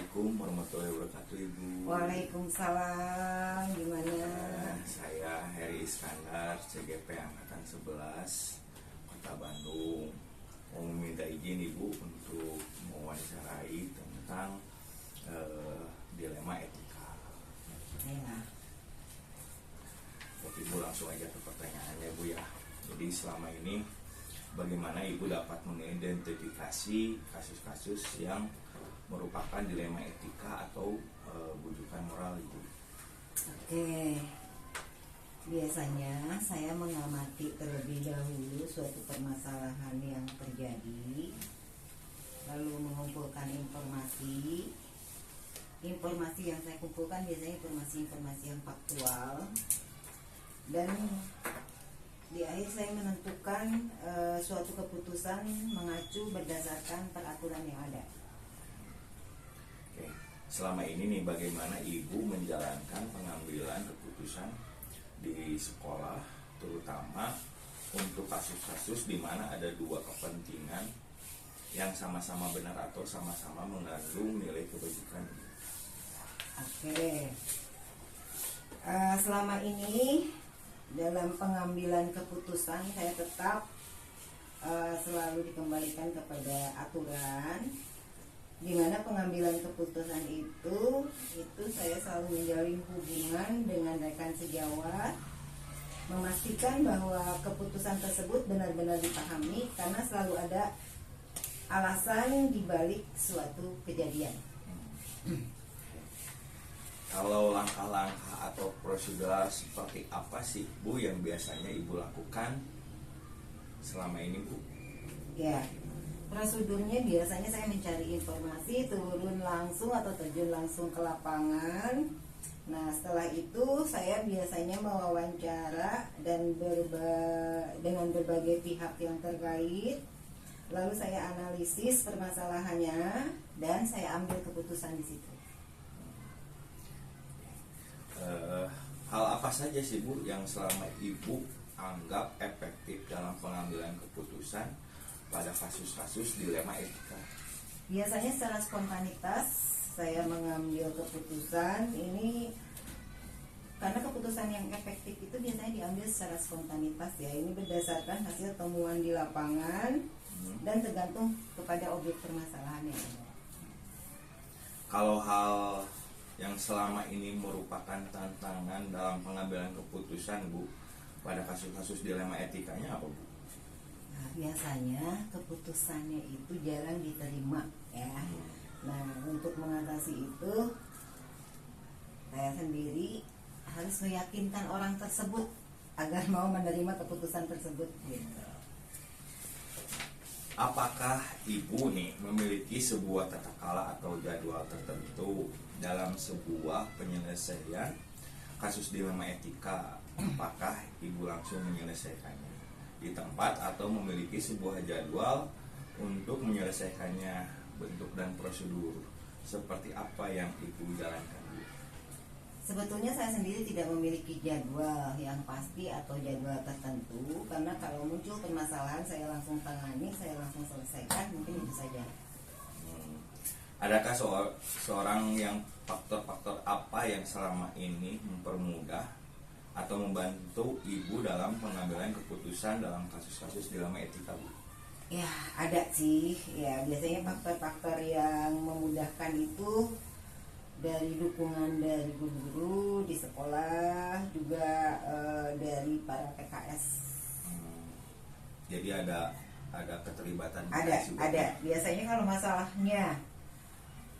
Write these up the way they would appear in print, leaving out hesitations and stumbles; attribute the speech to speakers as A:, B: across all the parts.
A: Assalamualaikum warahmatullahi wabarakatuh, Ibu.
B: Waalaikumsalam. Gimana?
A: Saya Heri Iskandar, CGP Angkatan 11 Kota Bandung. Mau meminta izin Ibu untuk mewawancarai tentang dilema etika.
B: Ya.
A: Tapi Ibu langsung aja ke pertanyaannya, Bu ya. Jadi selama ini bagaimana Ibu dapat mengidentifikasi kasus-kasus yang merupakan dilema etika atau bujukan moral, Ibu?
B: Oke. Biasanya saya mengamati terlebih dahulu suatu permasalahan yang terjadi, lalu mengumpulkan informasi. Informasi yang saya kumpulkan biasanya informasi yang faktual, dan di akhir saya menentukan suatu keputusan mengacu berdasarkan peraturan yang ada.
A: Oke. Selama ini nih bagaimana Ibu menjalankan pengambilan keputusan di sekolah, terutama untuk kasus-kasus di mana ada dua kepentingan yang sama-sama benar atau sama-sama mengandung nilai kebajikan?
B: Oke. Selama ini dalam pengambilan keputusan saya tetap selalu dikembalikan kepada aturan, di mana pengambilan keputusan itu saya selalu menjalin hubungan dengan rekan sejawat, memastikan bahwa keputusan tersebut benar-benar dipahami karena selalu ada alasan di balik suatu kejadian.
A: Kalau langkah-langkah atau prosedur seperti apa sih, Bu, yang biasanya Ibu lakukan selama ini, Bu?
B: Ya, prosedurnya biasanya saya mencari informasi, turun langsung atau terjun langsung ke lapangan. Nah, setelah itu saya biasanya mewawancara dan dengan berbagai pihak yang terkait. Lalu saya analisis permasalahannya dan saya ambil keputusan di situ.
A: Hal apa saja sih, Bu, yang selama Ibu anggap efektif dalam pengambilan keputusan pada kasus-kasus dilema etika?
B: Biasanya secara spontanitas saya mengambil keputusan ini, karena keputusan yang efektif itu biasanya diambil secara spontanitas ya. Ini berdasarkan hasil temuan di lapangan dan tergantung kepada objek permasalahannya.
A: Kalau hal yang selama ini merupakan tantangan dalam pengambilan keputusan, Bu, pada kasus-kasus dilema etikanya apa, Bu?
B: Nah, biasanya keputusannya itu jarang diterima ya. Nah, untuk mengatasi itu saya sendiri harus meyakinkan orang tersebut agar mau menerima keputusan tersebut gitu.
A: Apakah Ibu nih memiliki sebuah tata cara atau jadwal tertentu dalam sebuah penyelesaian kasus dilema etika? Apakah Ibu langsung menyelesaikannya di tempat atau memiliki sebuah jadwal untuk menyelesaikannya? Bentuk dan prosedur seperti apa yang Ibu jalankan?
B: Sebetulnya saya sendiri tidak memiliki jadwal yang pasti atau jadwal tertentu, karena kalau muncul permasalahan saya langsung tangani, saya langsung selesaikan, mungkin itu saja.
A: Adakah seorang yang faktor-faktor apa yang selama ini mempermudah atau membantu Ibu dalam pengambilan keputusan dalam kasus-kasus dilema etika, Bu?
B: Ya, ada sih. Ya, biasanya faktor-faktor yang memudahkan itu dari dukungan dari guru-guru di sekolah, juga dari para PKS.
A: Jadi ada keterlibatan.
B: Ada. Biasanya kalau masalahnya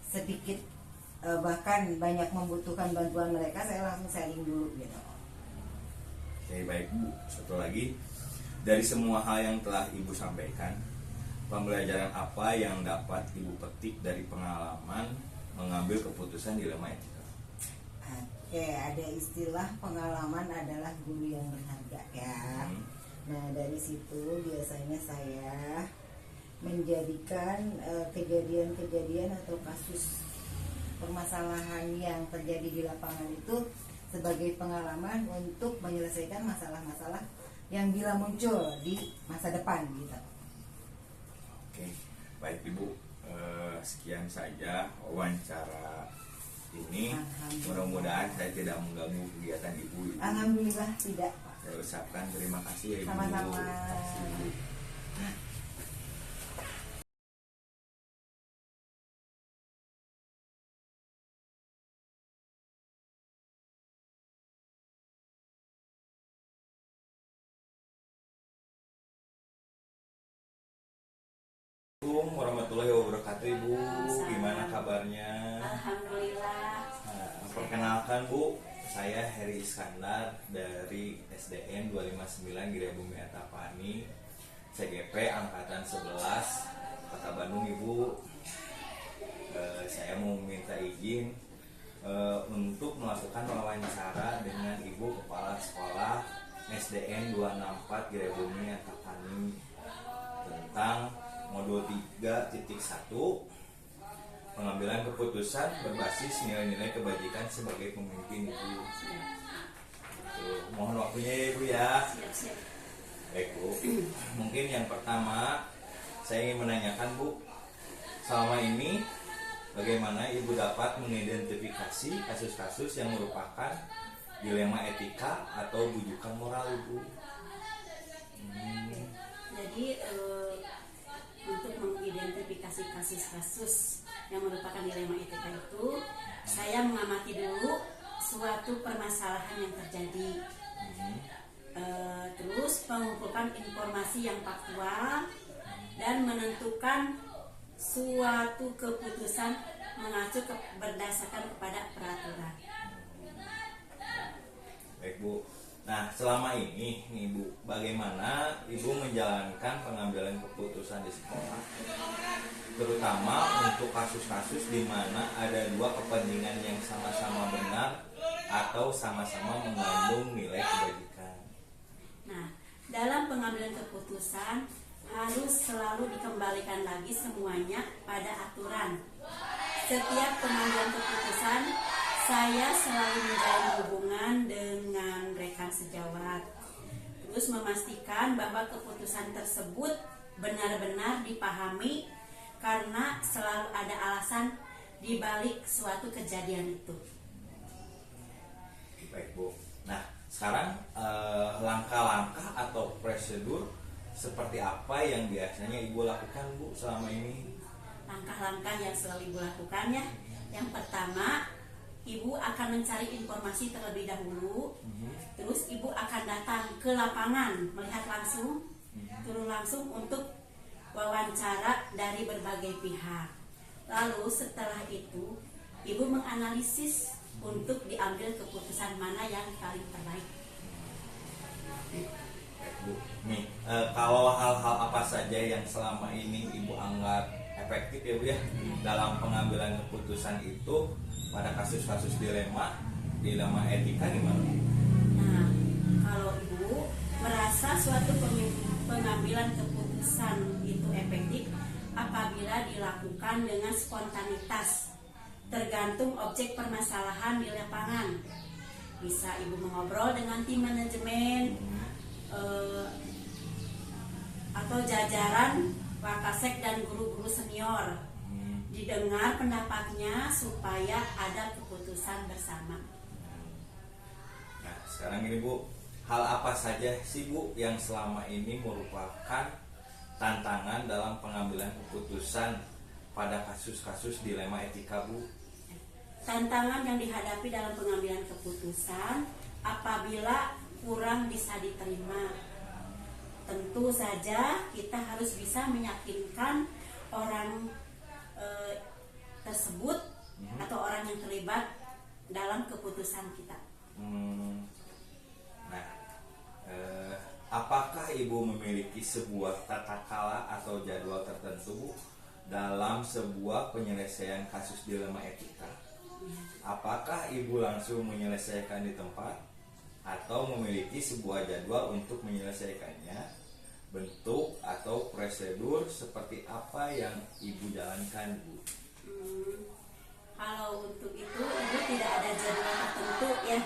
B: sedikit bahkan banyak membutuhkan bantuan mereka, saya langsung sharing dulu gitu.
A: Oke, baik, Bu. Satu lagi, dari semua hal yang telah Ibu sampaikan, pembelajaran apa yang dapat Ibu petik dari pengalaman mengambil keputusan dilema etika?
B: Oke, ada istilah pengalaman adalah guru yang berharga ya. Nah, dari situ biasanya saya menjadikan kejadian-kejadian atau kasus permasalahan yang terjadi di lapangan itu sebagai pengalaman untuk menyelesaikan masalah-masalah yang bila muncul di masa depan gitu.
A: Oke, baik Ibu. sekian saja wawancara ini.
B: Alhamdulillah.
A: Mudah-mudahan saya tidak mengganggu kegiatan Ibu.
B: Alhamdulillah tidak.
A: Saya ucapkan terima kasih ya Ibu.
B: Sama-sama.
A: Terima kasih, Ibu. Assalamualaikum warahmatullahi wabarakatuh Ibu. Gimana kabarnya?
C: Alhamdulillah.
A: Nah, perkenalkan Bu, saya Heri Iskandar dari SDN 259 Gria Bumi Antapani, CGP Angkatan 11 Kota Bandung Ibu. Saya mau minta izin untuk melakukan wawancara dengan Ibu Kepala Sekolah SDN 264 Gria Bumi Antapani tentang modul 3.1 pengambilan keputusan berbasis nilai-nilai kebajikan sebagai pemimpin Ibu. Mohon waktunya ya Ibu ya.
C: Siap-siap.
A: Baik Bu, mungkin yang pertama saya ingin menanyakan Bu, selama ini bagaimana Ibu dapat mengidentifikasi kasus-kasus yang merupakan dilema etika atau bujukan moral Ibu?
C: Jadi untuk mengidentifikasi kasus-kasus yang merupakan dilema etika itu, saya mengamati dulu suatu permasalahan yang terjadi. Terus mengumpulkan informasi yang faktual dan menentukan suatu keputusan mengacu berdasarkan kepada peraturan.
A: Baik Bu. Nah, selama ini nih Bu, bagaimana Ibu menjalankan pengambilan keputusan di sekolah? Terutama untuk kasus-kasus di mana ada dua kepentingan yang sama-sama benar atau sama-sama mengandung nilai kebajikan.
C: Nah, dalam pengambilan keputusan harus selalu dikembalikan lagi semuanya pada aturan. Setiap pengambilan keputusan saya selalu menjalin hubungan dengan rekan sejawat, terus memastikan bahwa keputusan tersebut benar-benar dipahami karena selalu ada alasan di balik suatu kejadian itu.
A: Baik Bu. Nah, sekarang langkah-langkah atau prosedur seperti apa yang biasanya Ibu lakukan Bu selama ini?
C: Langkah-langkah yang selalu Ibu lakukan ya. Yang pertama, Ibu akan mencari informasi terlebih dahulu. Terus Ibu akan datang ke lapangan, melihat langsung, turun langsung untuk wawancara dari berbagai pihak. Lalu setelah itu Ibu menganalisis untuk diambil keputusan mana yang paling terbaik.
A: Bu, nih kalau hal-hal apa saja yang selama ini Ibu anggap efektif ya Bu ya dalam pengambilan keputusan itu pada kasus-kasus dilema etika gimana?
C: Nah, kalau Ibu merasa suatu pengambilan keputusan itu efektif apabila dilakukan dengan spontanitas, tergantung objek permasalahan di lapangan. Bisa Ibu mengobrol dengan tim manajemen atau jajaran wakasek dan guru-guru senior. Didengar pendapatnya supaya ada keputusan bersama.
A: Nah, sekarang ini Bu, hal apa saja sih Bu yang selama ini merupakan tantangan dalam pengambilan keputusan pada kasus-kasus dilema etika Bu?
C: Tantangan yang dihadapi dalam pengambilan keputusan apabila kurang bisa diterima. Tentu saja kita harus bisa meyakinkan orang tersebut atau orang yang terlibat dalam keputusan kita.
A: Nah, apakah Ibu memiliki sebuah tata cara atau jadwal tertentu dalam sebuah penyelesaian kasus dilema etika? Apakah Ibu langsung menyelesaikan di tempat atau memiliki sebuah jadwal untuk menyelesaikannya? Bentuk atau prosedur seperti apa yang Ibu jalankan Bu?
C: Kalau untuk itu Ibu tidak ada jadwal tertentu ya.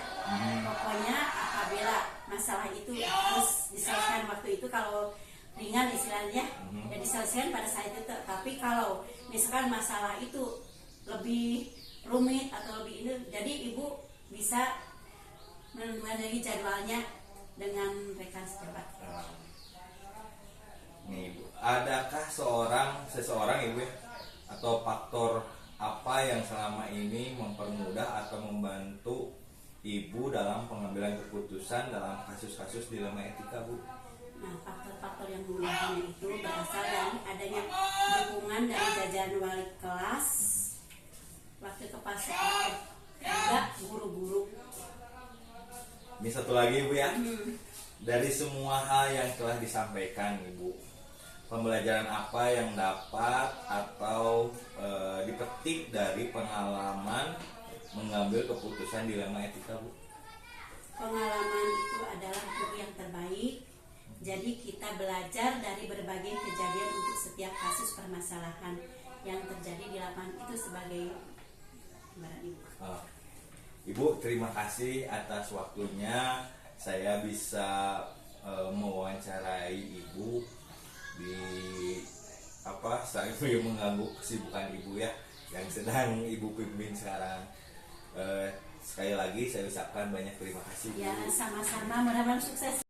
C: Pokoknya apabila masalah itu harus diselesaikan waktu itu, kalau ringan istilahnya, jadi diselesaikan pada saat itu. Tapi kalau misalkan masalah itu lebih rumit atau lebih ini, jadi ibu bisa menentukan lagi jadwalnya dengan rekan sejabat.
A: Nih ibu, adakah seseorang ibu ya, atau faktor apa yang selama ini mempermudah atau membantu ibu dalam pengambilan keputusan dalam kasus-kasus dilema etika, Bu?
C: Nah, faktor-faktor yang memudahkan itu berasal dari adanya dukungan dari jajaran wali kelas, wakil kepala sekolah, juga guru-guru.
A: Ini satu lagi Ibu ya. Dari semua hal yang telah disampaikan Ibu, pembelajaran apa yang dapat atau dipetik dari pengalaman mengambil keputusan dilema etika, Bu?
C: Pengalaman itu adalah guru yang terbaik. Jadi kita belajar dari berbagai kejadian untuk setiap kasus permasalahan yang terjadi di lapangan itu sebagai ibarat ibu.
A: Ibu, terima kasih atas waktunya. Saya bisa mewawancarai Ibu di saya mengganggu kesibukan Ibu ya yang sedang Ibu pimpin sekarang. Sekali lagi saya ucapkan banyak terima kasih, Bu.
C: Ya, sama-sama, mudah-mudahan sukses.